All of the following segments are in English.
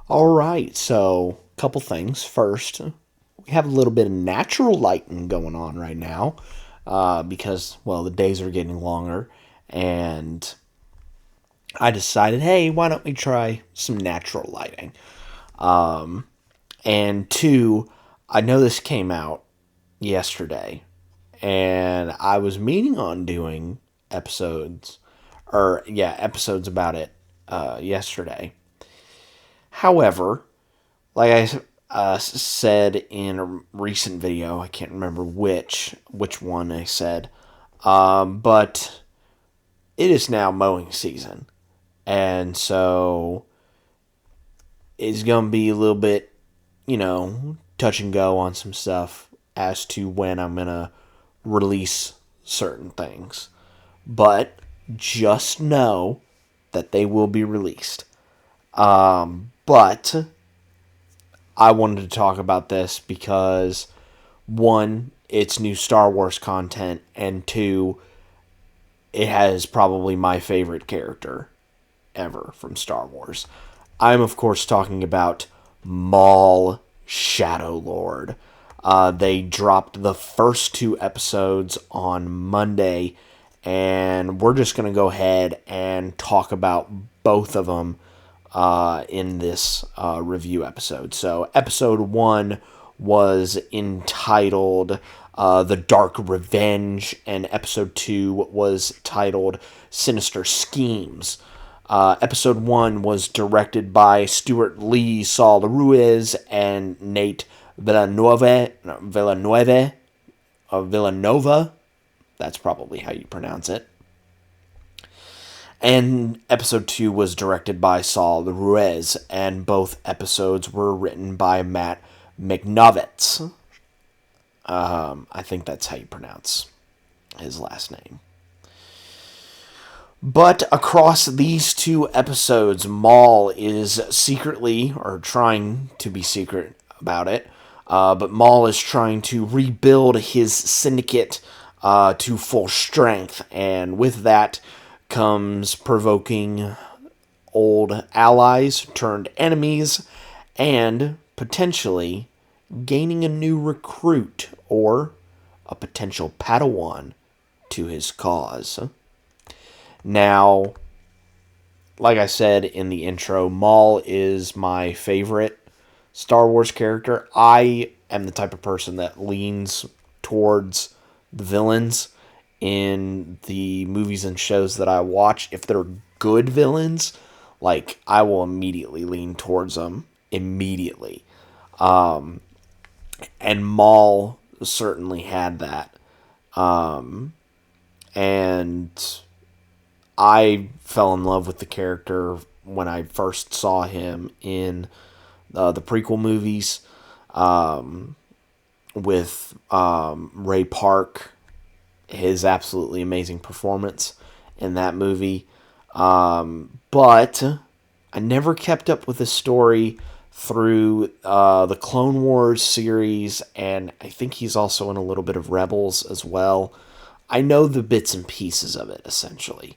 All right, so a couple things. First, we have a little bit of natural lighting going on right now because, well, the days are getting longer, and I decided, hey, why don't we try some natural lighting? And two, I know this came out yesterday, and I was meaning on doing episodes about it yesterday. However, like I said in a recent video, I can't remember which one I said, but it is now mowing season, and so it's gonna be a little bit, touch and go on some stuff as to when I'm gonna release certain things. But just know that they will be released. But I wanted to talk about this because one, it's new Star Wars content, and two, it has probably my favorite character ever from Star Wars. I'm, of course, talking about Maul, shadowlord. They dropped the first two episodes on Monday, and we're just going to go ahead and talk about both of them in this review episode. So, episode one was entitled The Dark Revenge, and episode two was titled Sinister Schemes. Episode one was directed by Stuart Lee Saul Ruiz and Nate Villanova. That's probably how you pronounce it. And episode 2 was directed by Saul Ruiz, and both episodes were written by Matt McNovitz. I think that's how you pronounce his last name. But across these two episodes, Maul is secretly, or trying to be secret about it, but Maul is trying to rebuild his syndicate to full strength, and with that comes provoking old allies turned enemies, and potentially gaining a new recruit or a potential Padawan to his cause. Now, like I said in the intro, Maul is my favorite Star Wars character. I am the type of person that leans towards the villains in the movies and shows that I watch. If they're good villains, like, I will immediately lean towards them. Immediately. And Maul certainly had that. And I fell in love with the character when I first saw him in the prequel movies with Ray Park, his absolutely amazing performance in that movie. But I never kept up with the story through the Clone Wars series, and I think he's also in a little bit of Rebels as well. I know the bits and pieces of it, essentially.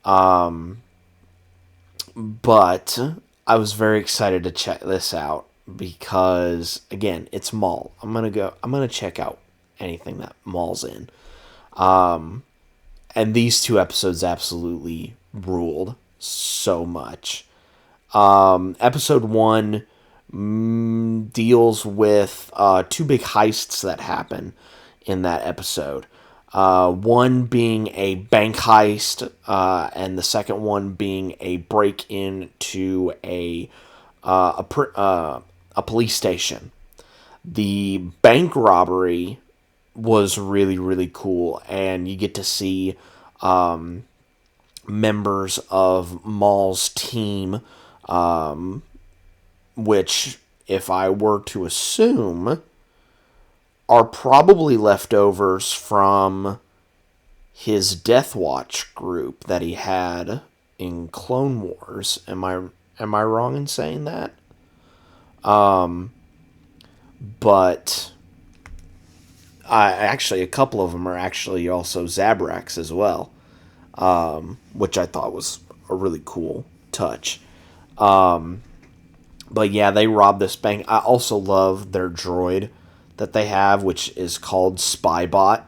But I was very excited to check this out because, again, it's Maul. I'm gonna check out anything that Maul's in. And these two episodes absolutely ruled so much. Episode one deals with two big heists that happen in that episode. One being a bank heist, and the second one being a break into a police station. The bank robbery was really, really cool, and you get to see members of Maul's team, which, if I were to assume, are probably leftovers from his Death Watch group that he had in Clone Wars. Am I wrong in saying that? But actually, a couple of them are actually also Zabraks as well, which I thought was a really cool touch. But yeah, they rob this bank. I also love their droid that they have, which is called Spybot.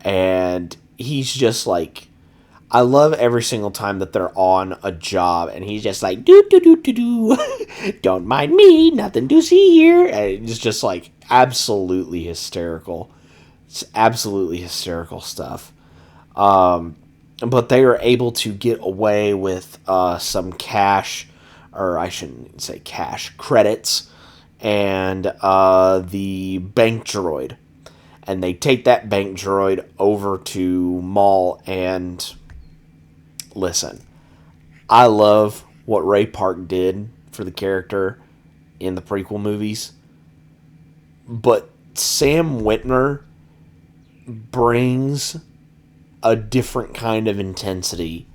And he's just like, I love every single time that they're on a job, and he's just like, do do do do do, don't mind me, nothing to see here. And it's just like absolutely hysterical. It's absolutely hysterical stuff. But they are able to get away with some cash, or I shouldn't say cash, credits, and the bank droid. And they take that bank droid over to Maul, and listen, I love what Ray Park did for the character in the prequel movies, but Sam Witwer brings a different kind of intensity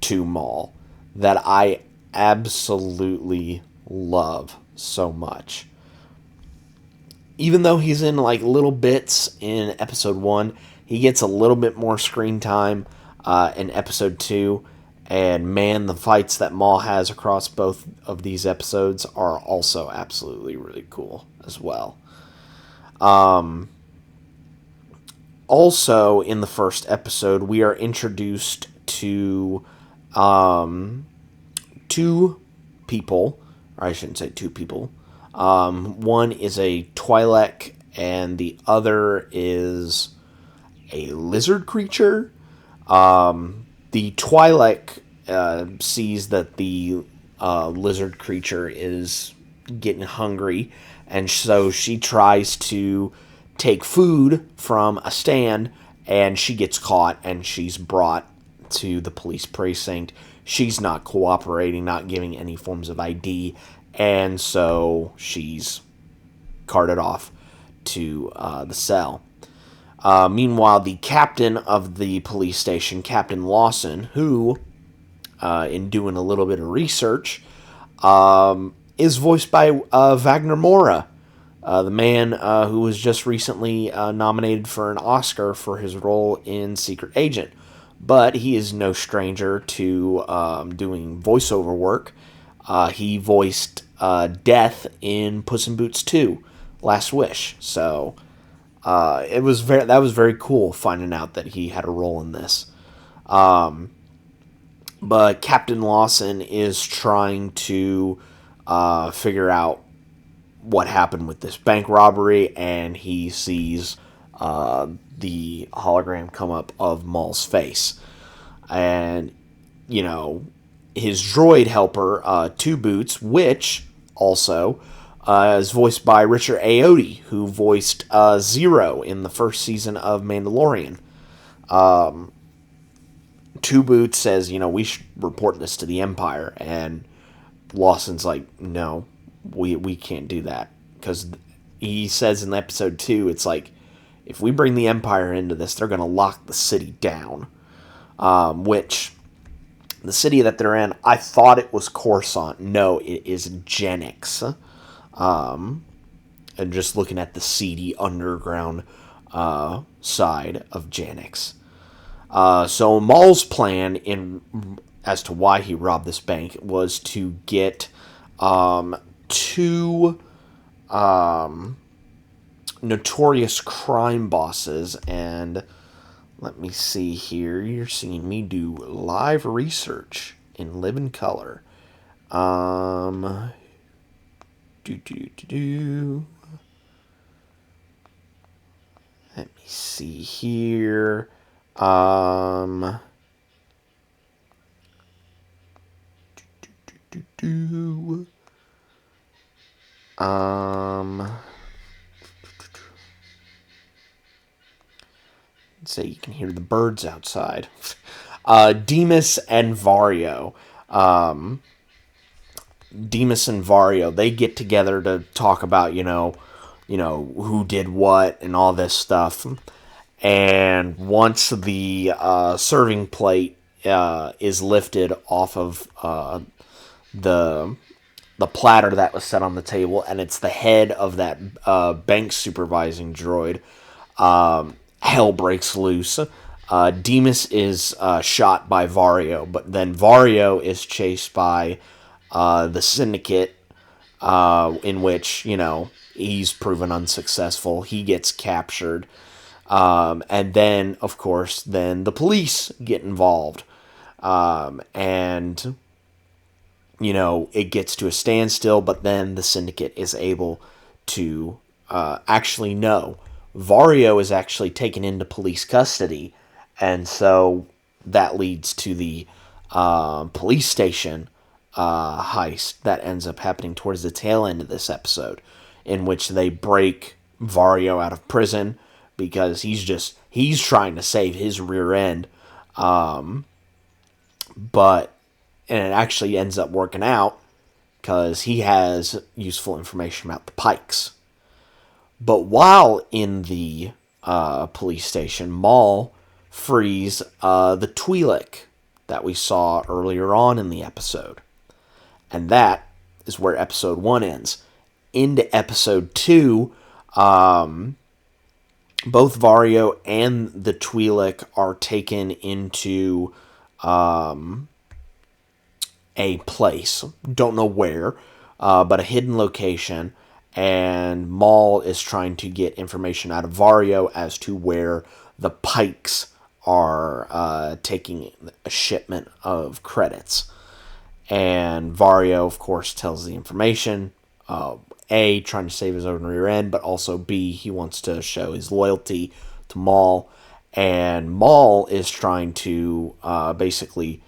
to Maul that I absolutely love so much. Even though he's in like little bits in episode 1, he gets a little bit more screen time in episode 2. And man, the fights that Maul has across both of these episodes are also absolutely really cool as well. Also, in the first episode, we are introduced to two people, or I shouldn't say two people. One is a Twi'lek, and the other is a lizard creature. The Twi'lek sees that the lizard creature is getting hungry, and so she tries to take food from a stand, and she gets caught, and she's brought to the police precinct. She's not cooperating, not giving any forms of ID, and so she's carted off to the cell. Meanwhile, the captain of the police station, Captain Lawson, who, in doing a little bit of research, is voiced by wagnermoura, the man who was just recently nominated for an Oscar for his role in Secret Agent. But he is no stranger to doing voiceover work. He voiced Death in Puss in Boots 2, Last Wish. So that was very cool finding out that he had a role in this. But Captain Lawson is trying to figure out what happened with this bank robbery, and he sees the hologram come up of Maul's face. And, you know, his droid helper, Two Boots, which also is voiced by Richard Ayoade, who voiced Zero in the first season of Mandalorian. Two Boots says, we should report this to the Empire, and Lawson's like, no, we can't do that, because he says in episode 2, it's like, if we bring the Empire into this, they're going to lock the city down, which, the city that they're in, I thought it was Coruscant. No, it is Genix. And just looking at the seedy underground side of Genix. So Maul's plan as to why he robbed this bank was to get two notorious crime bosses, and let me see here. You're seeing me do live research in living color. Let me see here. Say you can hear the birds outside. Demas and Vario. Demas and Vario, they get together to talk about, who did what and all this stuff. And once the serving plate is lifted off of the platter that was set on the table, and it's the head of that bank supervising droid, hell breaks loose. Demas is shot by Vario, but then Vario is chased by the Syndicate, in which, he's proven unsuccessful. He gets captured. And then, of course, then the police get involved. And, it gets to a standstill, but then the syndicate is able to actually know. Vario is actually taken into police custody, and so that leads to the police station heist that ends up happening towards the tail end of this episode, in which they break Vario out of prison because he's trying to save his rear end, but and it actually ends up working out because he has useful information about the Pikes. But while in the police station, Maul frees the Twi'lek that we saw earlier on in the episode. And that is where episode 1 ends. Into episode 2, both Vario and the Twi'lek are taken into a place. Don't know where, but a hidden location. And Maul is trying to get information out of Vario as to where the Pikes are taking a shipment of credits. And Vario, of course, tells the information. A, trying to save his own rear end, but also B, he wants to show his loyalty to Maul. And Maul is trying to basically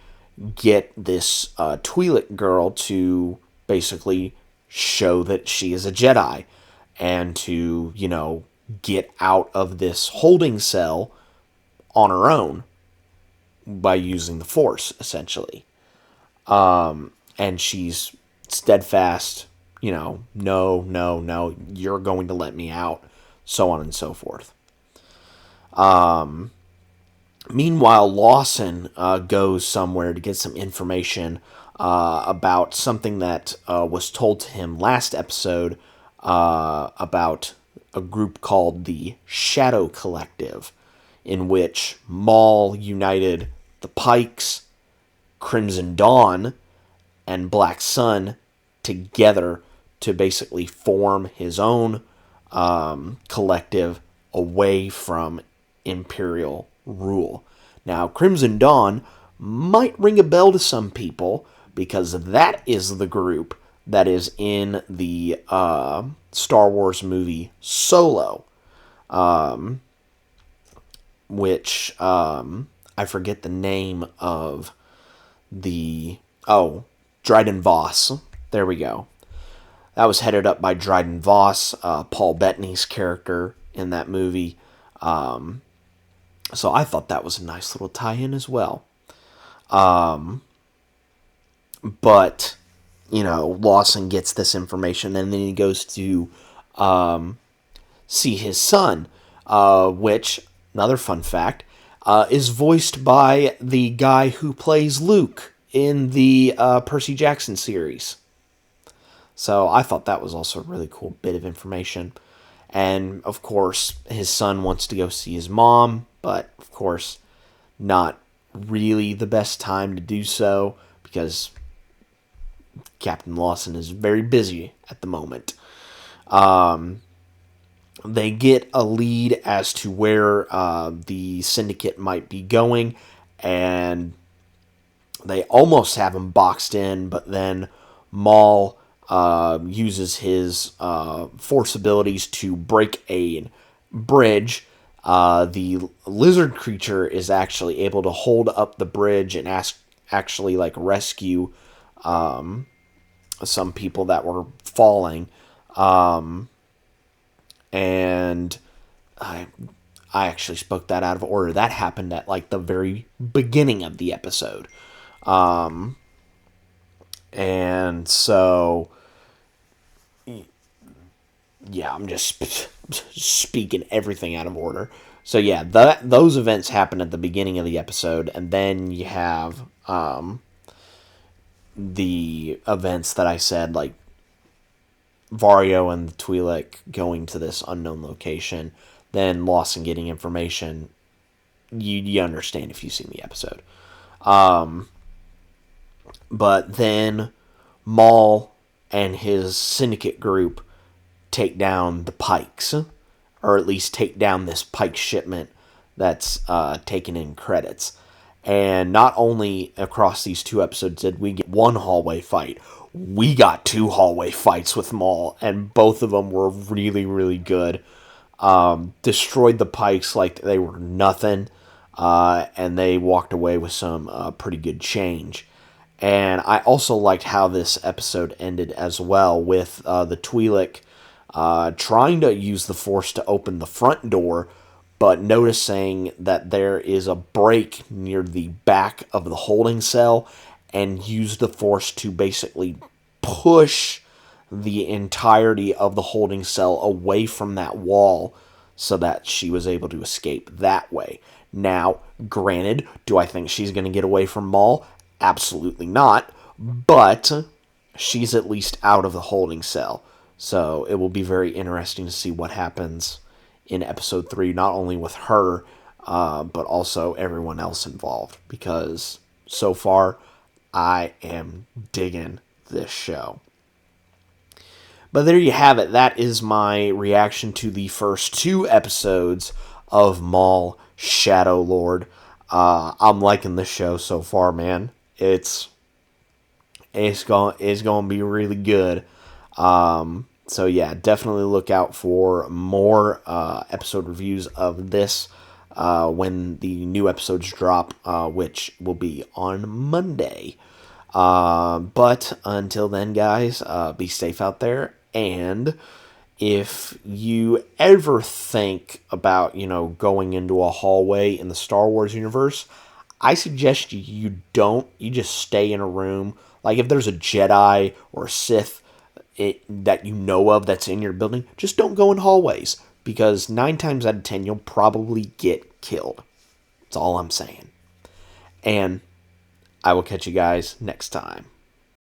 get this Twi'lek girl to basically show that she is a Jedi and to, get out of this holding cell on her own by using the Force, essentially. And she's steadfast, no, you're going to let me out, so on and so forth. Meanwhile, Lawson goes somewhere to get some information about something that was told to him last episode about a group called the Shadow Collective, in which Maul united the Pikes, Crimson Dawn, and Black Sun together to basically form his own collective away from Imperial rule. Now, Crimson Dawn might ring a bell to some people because that is the group that is in the Star Wars movie Solo, which I forget the name of the... Oh, Dryden Voss. There we go. That was headed up by Dryden Voss, Paul Bettany's character in that movie. So I thought that was a nice little tie-in as well. But, Lawson gets this information, and then he goes to see his son, which, another fun fact, is voiced by the guy who plays Luke in the Percy Jackson series. So I thought that was also a really cool bit of information. And, of course, his son wants to go see his mom, but, of course, not really the best time to do so because Captain Lawson is very busy at the moment. They get a lead as to where the syndicate might be going, and they almost have him boxed in, but then Maul uses his force abilities to break a bridge. The lizard creature is actually able to hold up the bridge and actually rescue some people that were falling. And I actually spoke that out of order. That happened at the very beginning of the episode. And so, yeah, I'm just speaking everything out of order. So yeah, those events happen at the beginning of the episode, and then you have the events that I said, like Vario and the Twi'lek going to this unknown location, then Lawson getting information. You understand if you've seen the episode. But then Maul and his syndicate group take down the Pikes, or at least take down this Pike shipment that's taken in credits. And not only across these 2 episodes did we get one hallway fight, we got 2 hallway fights with Maul, and both of them were really, really good. Destroyed the Pikes like they were nothing, and they walked away with some pretty good change. And I also liked how this episode ended as well, with the Twi'lek trying to use the Force to open the front door, but noticing that there is a break near the back of the holding cell, and use the Force to basically push the entirety of the holding cell away from that wall so that she was able to escape that way. Now, granted, do I think she's going to get away from Maul? Absolutely not, but she's at least out of the holding cell. So it will be very interesting to see what happens in episode 3, not only with her, but also everyone else involved. Because so far, I am digging this show. But there you have it. That is my reaction to the first 2 episodes of Maul, Shadowlord. I'm liking this show so far, man. It's going to be really good. So yeah, definitely look out for more episode reviews of this when the new episodes drop, which will be on Monday. But until then, guys, be safe out there. And if you ever think about, going into a hallway in the Star Wars universe, I suggest you don't. You just stay in a room. Like if there's a Jedi or a Sith that you know of that's in your building, just don't go in hallways, because 9 times out of 10 you'll probably get killed. That's all I'm saying. And I will catch you guys next time.